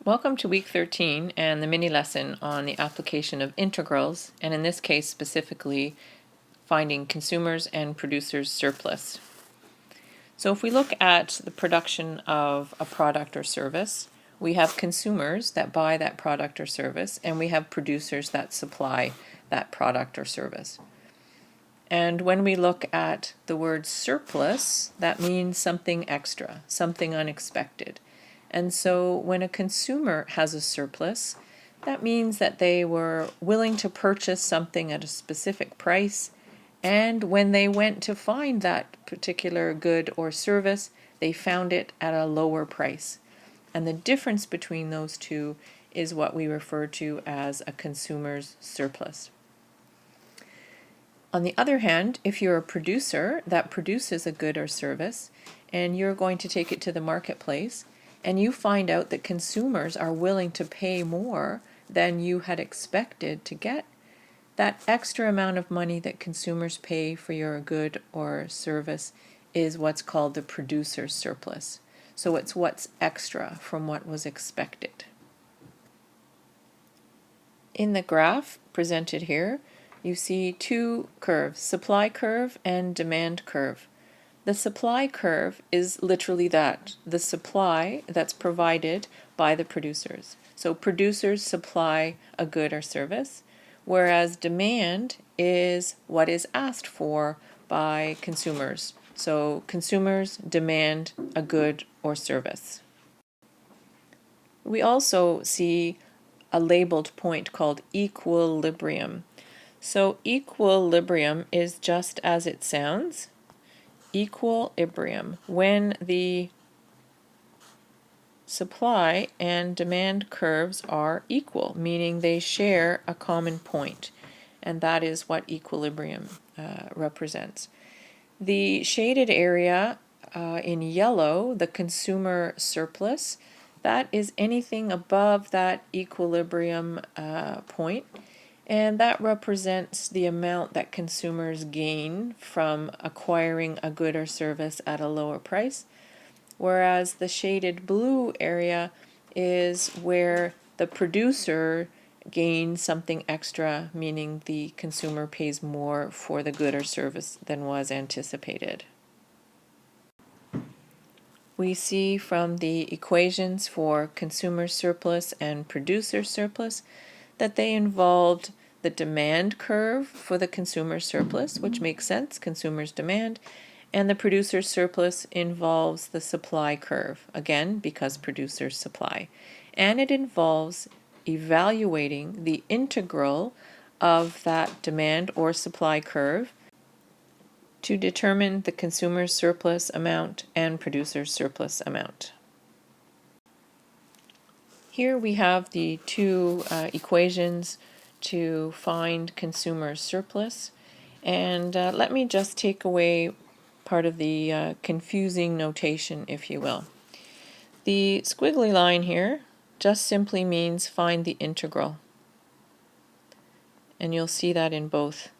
Welcome to week 13 and the mini lesson on the application of integrals, and in this case specifically finding consumers and producers surplus. So if we look at the production of a product or service, we have consumers that buy that product or service, and we have producers that supply that product or service. And when we look at the word surplus, that means something extra, something unexpected. And so when a consumer has a surplus, that means that they were willing to purchase something at a specific price, and when they went to find that particular good or service, they found it at a lower price. And the difference between those two is what we refer to as a consumer's surplus. On the other hand, if you're a producer that produces a good or service, and you're going to take it to the marketplace, and you find out that consumers are willing to pay more than you had expected to get, that extra amount of money that consumers pay for your good or service is what's called the producer's surplus. So it's what's extra from what was expected. In the graph presented here, you see two curves, supply curve and demand curve. The supply curve is literally that, the supply that's provided by the producers. So producers supply a good or service, whereas demand is what is asked for by consumers. So consumers demand a good or service. We also see a labeled point called equilibrium. So equilibrium is just as it sounds. Equilibrium, when the supply and demand curves are equal, meaning they share a common point, and that is what equilibrium represents. The shaded area in yellow, the consumer surplus, that is anything above that equilibrium point. And that represents the amount that consumers gain from acquiring a good or service at a lower price, whereas the shaded blue area is where the producer gains something extra, meaning the consumer pays more for the good or service than was anticipated. We see from the equations for consumer surplus and producer surplus that they involved the demand curve for the consumer surplus, which makes sense, consumers demand, and the producer's surplus involves the supply curve, again, because producers supply. And it involves evaluating the integral of that demand or supply curve to determine the consumer's surplus amount and producer's surplus amount. Here we have the two equations to find consumer surplus, and let me just take away part of the confusing notation, if you will. The squiggly line here just simply means find the integral, and you'll see that in both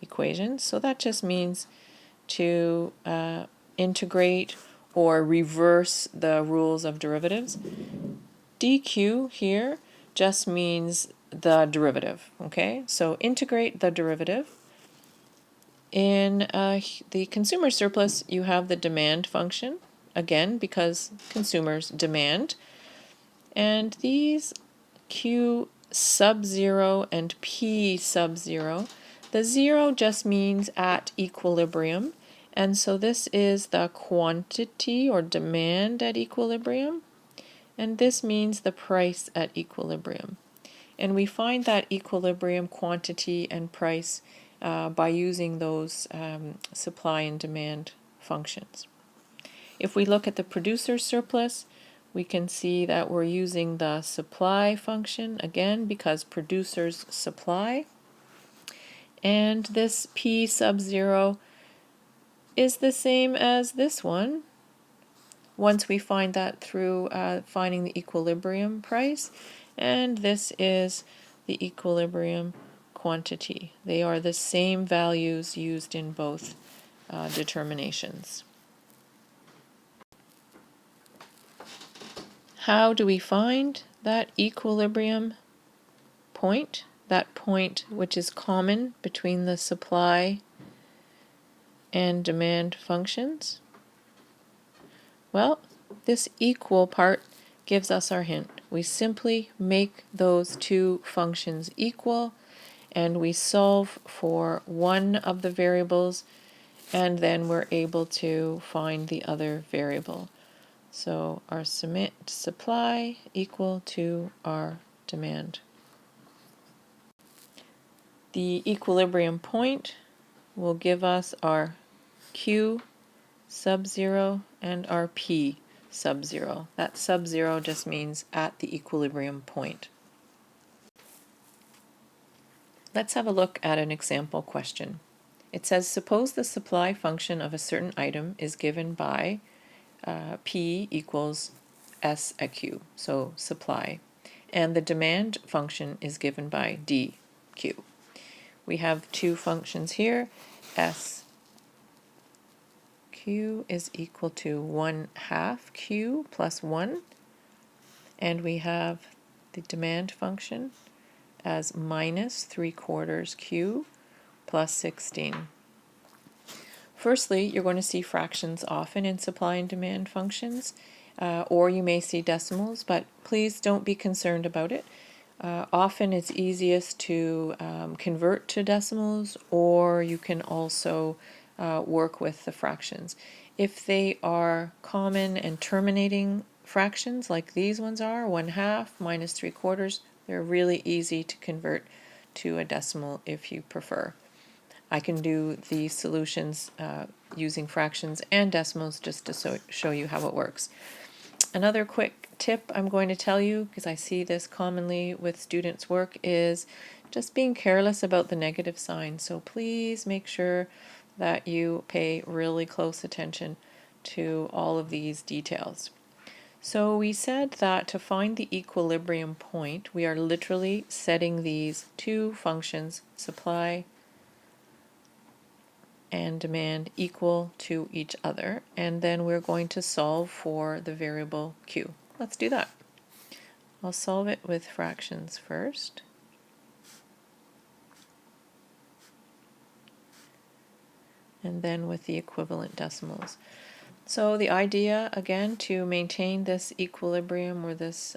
equations. So that just means to integrate or reverse the rules of derivatives. dq here just means the derivative, okay? So integrate the derivative. In the consumer surplus, you have the demand function, again, because consumers demand. And these q sub 0 and p sub 0, the 0 just means at equilibrium. And so this is the quantity or demand at equilibrium. And this means the price at equilibrium. And we find that equilibrium quantity and price by using those supply and demand functions. If we look at the producer surplus, we can see that we're using the supply function, again, because producers supply. And this p sub 0 is the same as this one, once we find that through finding the equilibrium price, and this is the equilibrium quantity. They are the same values used in both determinations. How do we find that equilibrium point, that point which is common between the supply and demand functions? Well, this equal part gives us our hint. We simply make those two functions equal, and we solve for one of the variables, and then we're able to find the other variable. So our supply equal to our demand. The equilibrium point will give us our Q sub 0 and our P sub 0. That sub 0 just means at the equilibrium point. Let's have a look at an example question. It says, suppose the supply function of a certain item is given by P equals S at Q, so supply, and the demand function is given by dQ. We have two functions here. S Q is equal to 1/2 Q plus 1, and we have the demand function as minus 3/4 Q plus 16. Firstly, you're going to see fractions often in supply and demand functions, or you may see decimals, but please don't be concerned about it. Often it's easiest to convert to decimals, or you can also work with the fractions. If they are common and terminating fractions like these ones are, 1/2 minus 3/4, they're really easy to convert to a decimal if you prefer. I can do the solutions using fractions and decimals just to show you how it works. Another quick tip I'm going to tell you, because I see this commonly with students' work, is just being careless about the negative sign. So please make sure that you pay really close attention to all of these details. So we said that to find the equilibrium point, we are literally setting these two functions, supply and demand, equal to each other, and then we're going to solve for the variable Q. Let's do that. I'll solve it with fractions first. And then with the equivalent decimals. So the idea, again, to maintain this equilibrium or this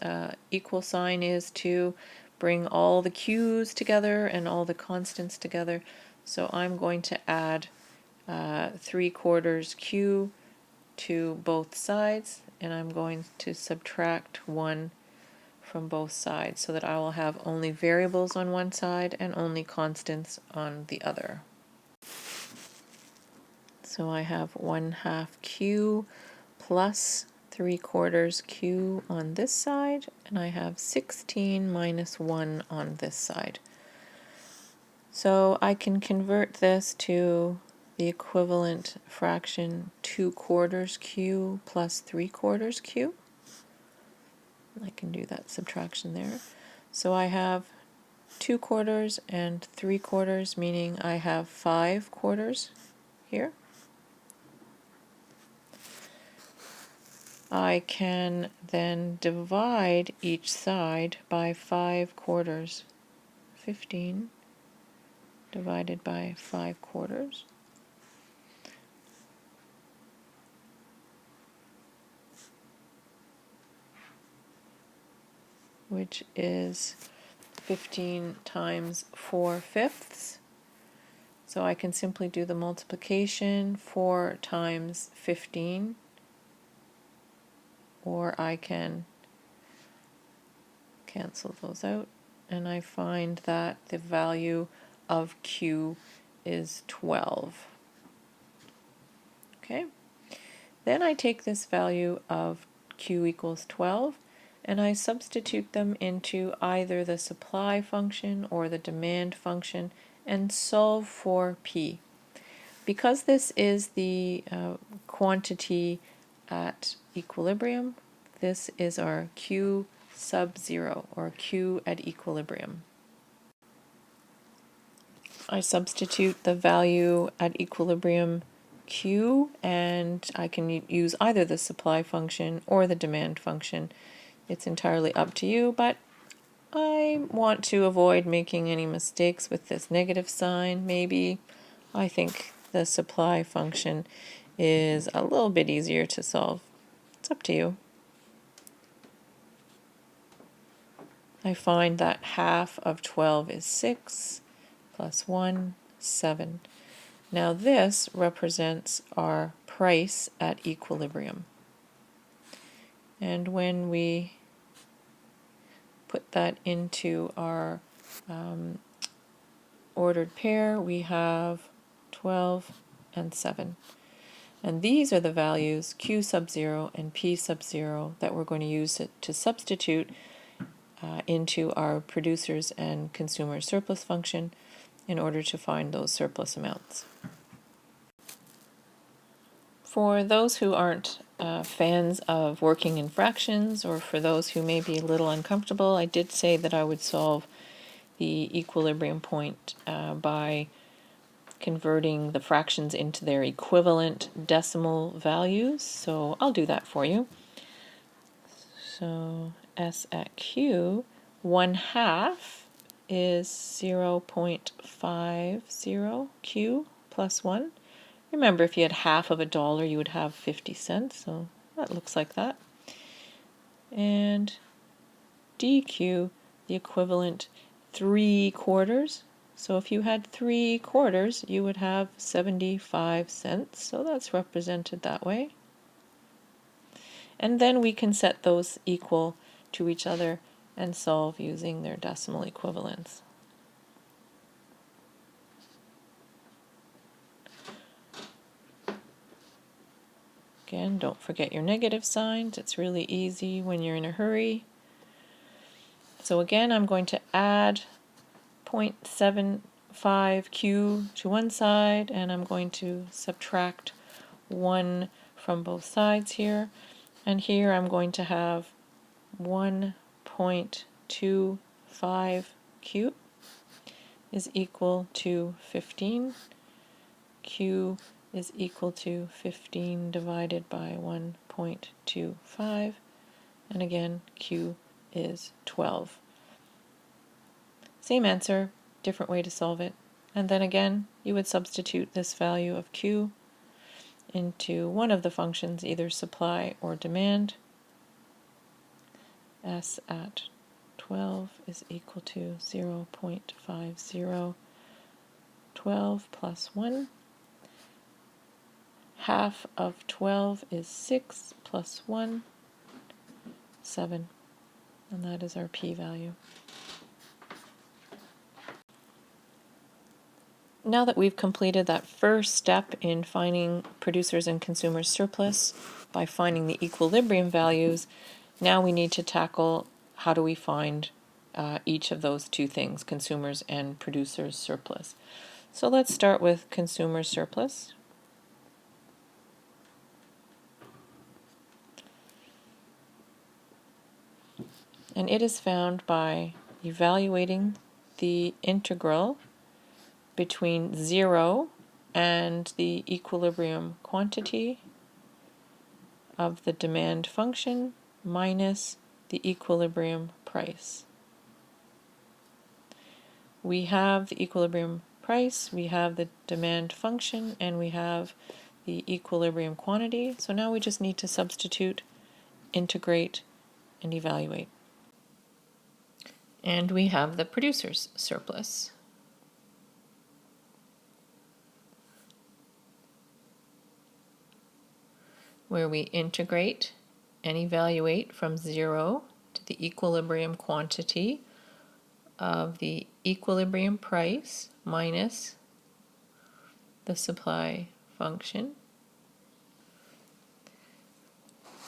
equal sign is to bring all the Q's together and all the constants together. So I'm going to add 3/4 Q to both sides, and I'm going to subtract 1 from both sides so that I will have only variables on one side and only constants on the other. So I have 1/2 Q plus 3/4 Q on this side, and I have 16 minus 1 on this side. So I can convert this to the equivalent fraction 2/4 Q plus 3/4 Q. I can do that subtraction there. So I have 2/4 and 3/4, meaning I have 5/4 here. I can then divide each side by 5/4. 15 divided by 5/4. Which is 15 times 4/5. So I can simply do the multiplication, 4 times 15, or I can cancel those out, and I find that the value of Q is 12. Okay, then I take this value of Q equals 12 and I substitute them into either the supply function or the demand function and solve for P. Because this is the quantity at equilibrium, this is our Q sub 0, or Q at equilibrium. I substitute the value at equilibrium Q, and I can use either the supply function or the demand function It's entirely up to you, but I want to avoid making any mistakes with this negative sign. Maybe I think the supply function is a little bit easier to solve. It's up to you. I find that half of 12 is 6, plus 1, 7. Now this represents our price at equilibrium. And when we put that into our ordered pair, we have 12 and 7. And these are the values Q sub 0 and P sub 0 that we're going to use to substitute into our producers and consumers surplus function in order to find those surplus amounts. For those who aren't fans of working in fractions, or for those who may be a little uncomfortable, I did say that I would solve the equilibrium point by converting the fractions into their equivalent decimal values. So I'll do that for you. So S at Q, 1/2 is 0.50 Q plus 1. Remember, if you had half of $1, you would have 50 cents, so that looks like that. And DQ, the equivalent 3/4. So if you had 3/4, you would have 75 cents, so that's represented that way. And then we can set those equal to each other and solve using their decimal equivalents. Again, don't forget your negative signs. It's really easy when you're in a hurry. So again, I'm going to add 0.75Q to one side, and I'm going to subtract 1 from both sides here. And here I'm going to have 1.25Q is equal to 15. Q is equal to 15 divided by 1.25, and again Q is 12. Same answer, different way to solve it. And then again you would substitute this value of Q into one of the functions, either supply or demand. S at 12 is equal to 0.50. 12 plus 1. Half of 12 is 6 plus 1, 7. And that is our p-value. Now that we've completed that first step in finding producers and consumers surplus by finding the equilibrium values, now we need to tackle how do we find each of those two things, consumers and producers surplus. So let's start with consumer surplus. And it is found by evaluating the integral between 0 and the equilibrium quantity of the demand function minus the equilibrium price. We have the equilibrium price, we have the demand function, and we have the equilibrium quantity. So now we just need to substitute, integrate, and evaluate. And we have the producer's surplus. Where we integrate and evaluate from 0 to the equilibrium quantity of the equilibrium price minus the supply function.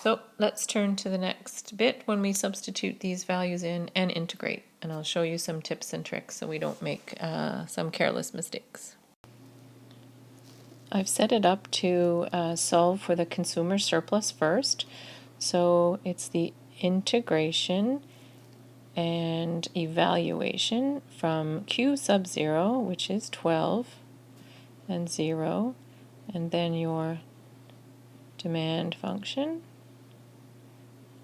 So let's turn to the next bit when we substitute these values in and integrate, and I'll show you some tips and tricks so we don't make some careless mistakes. I've set it up to solve for the consumer surplus first. So it's the integration and evaluation from Q sub 0, which is 12, and 0, and then your demand function.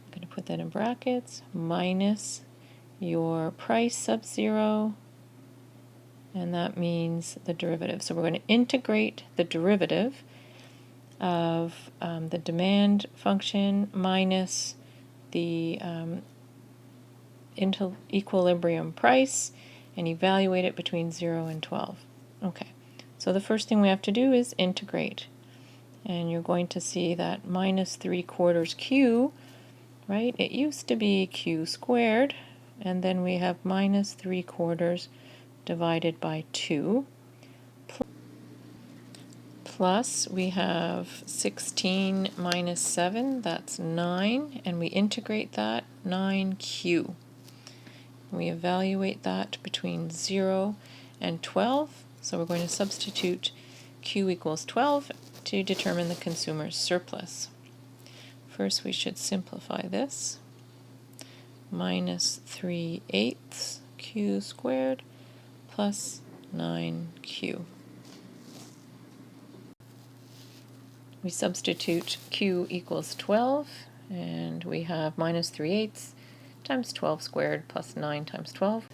I'm going to put that in brackets, minus your price sub 0, and that means the derivative. So we're going to integrate the derivative of the demand function minus the equilibrium price and evaluate it between 0 and 12. Okay, so the first thing we have to do is integrate. And you're going to see that minus 3/4 q, right? It used to be q squared, and then we have minus 3/4 divided by 2. Plus we have 16 minus 7, that's 9, and we integrate that, 9q. We evaluate that between 0 and 12, so we're going to substitute q equals 12 to determine the consumer's surplus. First we should simplify this. Minus 3/8 q squared plus 9q. We substitute q equals 12, and we have minus 3/8 times 12 squared plus 9 times 12.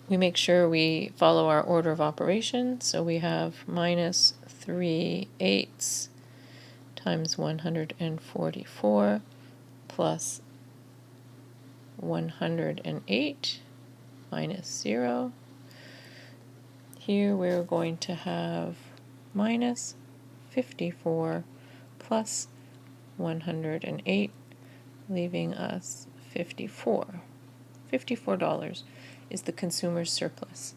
We make sure we follow our order of operations, so we have minus 3/8 times 144 plus 108 minus 0. Here we're going to have minus 54 plus 108, leaving us 54. $54 is the consumer's surplus.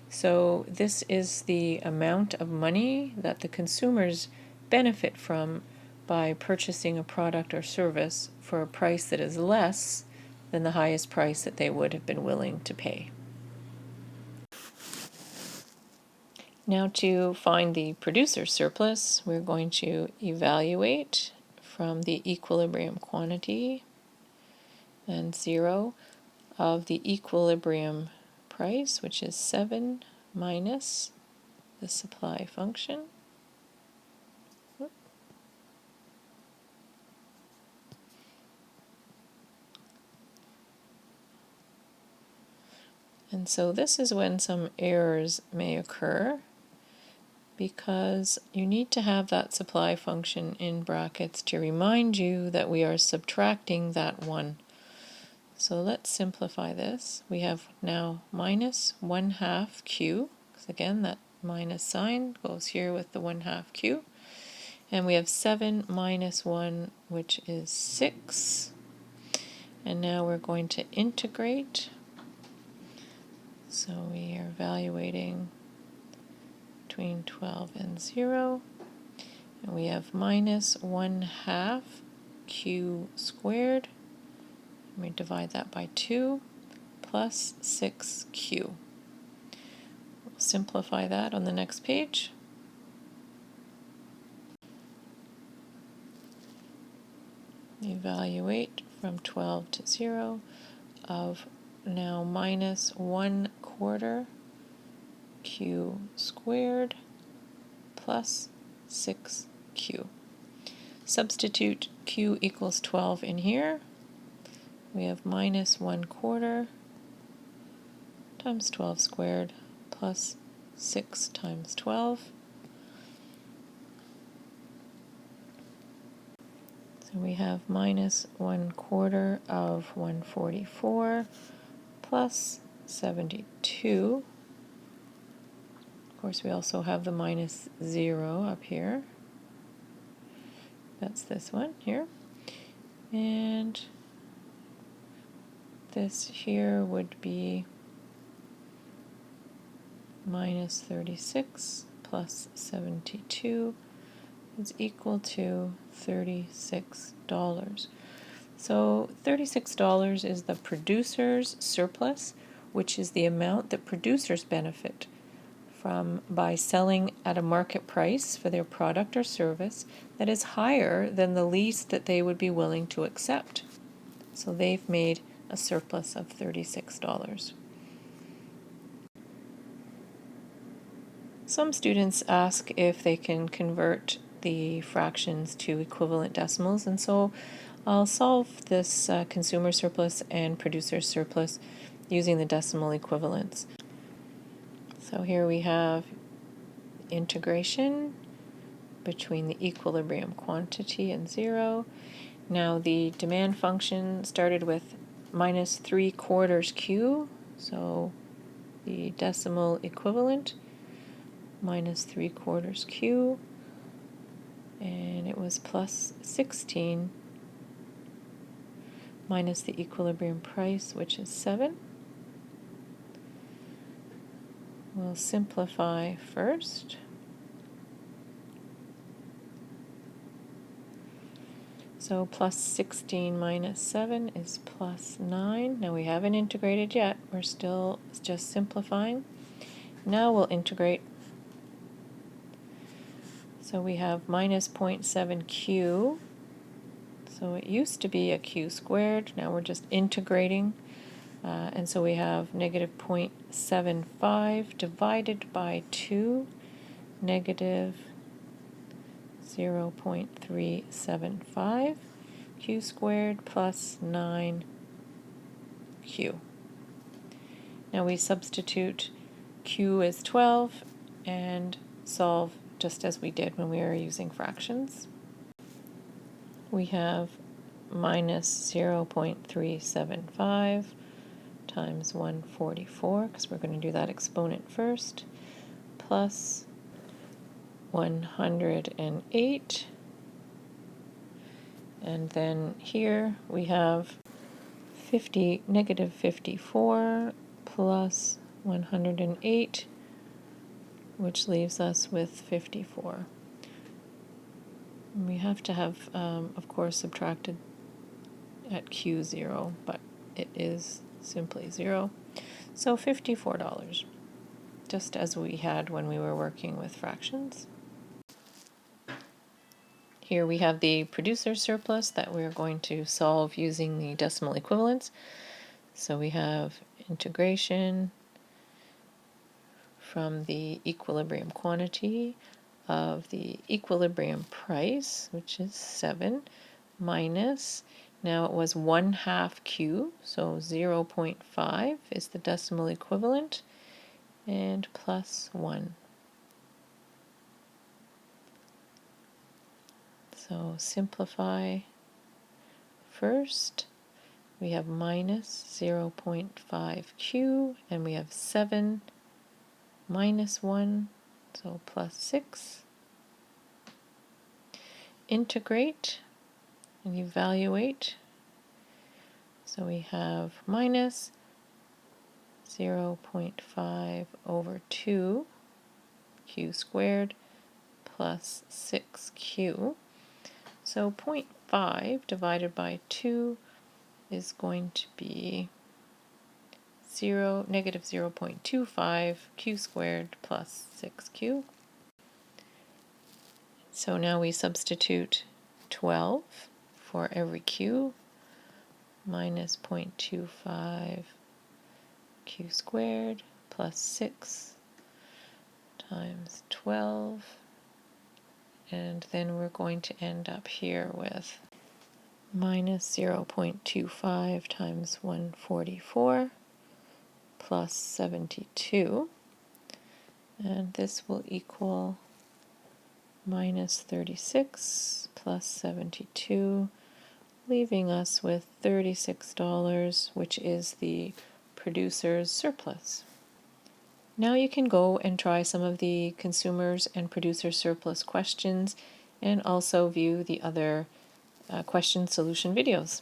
So this is the amount of money that the consumers benefit from by purchasing a product or service for a price that is less than the highest price that they would have been willing to pay. Now to find the producer's surplus, we're going to evaluate from the equilibrium quantity and 0 of the equilibrium price, which is 7 minus the supply function. And so this is when some errors may occur, because you need to have that supply function in brackets to remind you that we are subtracting that 1. So let's simplify this. We have now minus 1/2 q, because again that minus sign goes here with the 1/2 q. And we have 7 minus 1, which is 6. And now we're going to integrate. So we are evaluating between 12 and 0. And we have minus 1/2 q squared. And we divide that by 2 plus 6q. We'll simplify that on the next page. Evaluate from 12 to 0 of now minus 1/4 q squared plus 6q. Substitute q equals 12 in here. We have minus 1/4 times 12 squared plus 6 times 12. So we have minus 1/4 of 144 plus 72. Of course, we also have the minus 0 up here. That's this one here. And this here would be minus 36 plus 72 is equal to $36. So $36 is the producer's surplus, which is the amount that producers benefit from by selling at a market price for their product or service that is higher than the least that they would be willing to accept. So they've made a surplus of $36. Some students ask if they can convert the fractions to equivalent decimals, and so I'll solve this consumer surplus and producer surplus using the decimal equivalents. So here we have integration between the equilibrium quantity and 0. Now the demand function started with minus 3/4 Q, so the decimal equivalent minus 3/4 Q, and it was plus 16 minus the equilibrium price, which is 7. We'll simplify first. So plus 16 minus 7 is plus 9. Now we haven't integrated yet. We're still just simplifying. Now we'll integrate. So we have minus 0.7 Q. So it used to be a Q squared. Now we're just integrating. And so we have negative 0.75 divided by 2, negative 0.375 Q squared plus 9Q. Now we substitute Q as 12 and solve just as we did when we were using fractions. We have minus 0.375 times 144, because we're going to do that exponent first, plus 108, and then here we have negative 54 plus 108, which leaves us with 54. And we have to have, of course, subtracted at Q0, but it is simply 0. So $54, just as we had when we were working with fractions. Here we have the producer surplus that we're going to solve using the decimal equivalents. So we have integration from the equilibrium quantity of the equilibrium price, which is 7, minus, now it was 1/2 Q, so 0.5 is the decimal equivalent, and plus 1. So simplify first. We have minus 0.5 Q, and we have 7 minus 1, so plus 6. Integrate and evaluate. So we have minus 0.5 over 2 Q squared plus 6Q. So 0.5 divided by 2 is going to be negative 0.25 Q squared plus 6Q. So now we substitute 12 for every Q, minus 0.25 Q squared plus 6 times 12. And then we're going to end up here with minus 0.25 times 144 plus 72. And this will equal minus 36 plus 72, leaving us with $36, which is the producer's surplus. Now you can go and try some of the consumers and producer surplus questions and also view the other question solution videos.